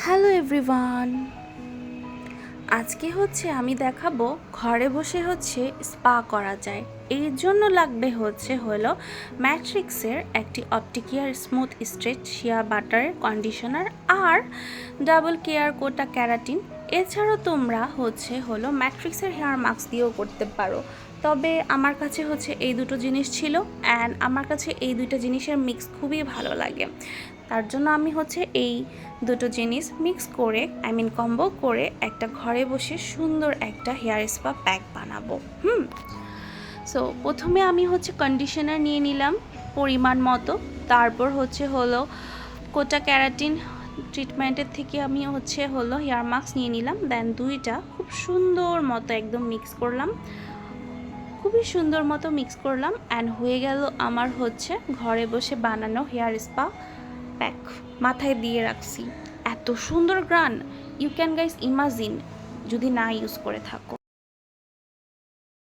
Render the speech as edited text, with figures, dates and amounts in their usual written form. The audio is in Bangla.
হ্যালো এভরিওয়ান, আজকে আমি দেখাবো ঘরে বসে স্পা করা যায়। এর জন্য লাগবে হলো ম্যাট্রিক্সের একটি অপটিকিয়ার smooth stretch shea butter conditioner আর ডাবল কেয়ার কোটা ক্যারাটিন। এছাড়াও তোমরা হলো ম্যাট্রিক্সের হেয়ার মাস্ক দিয়েও করতে পারো, তবে আমার কাছে এই দুটো জিনিস ছিল অ্যান্ড আমার কাছে এই দুইটা জিনিসের মিক্স খুবই ভালো লাগে। তার জন্য আমি এই দুটো জিনিস মিক্স করে কম্বো করে একটা ঘরে বসে সুন্দর একটা হেয়ার স্পা প্যাক বানাবো। সো প্রথমে আমি কন্ডিশনার নিয়ে নিলাম পরিমাণ মতো, তারপর হলো কোটা ক্যারাটিন ট্রিটমেন্টের থেকে আমি হলো হেয়ার মাস্ক নিয়ে নিলাম, দেন দুইটা খুব সুন্দর মতো একদম মিক্স করলাম, খুবই সুন্দর মতো মিক্স করলাম অ্যান্ড হয়ে গেল আমার ঘরে বসে বানানো হেয়ার স্পা প্যাক। মাথায় দিয়ে রাখছি, এত সুন্দর গ্রান, ইউ ক্যান গাইস ইমাজিন যদি না ইউজ করে থাকো।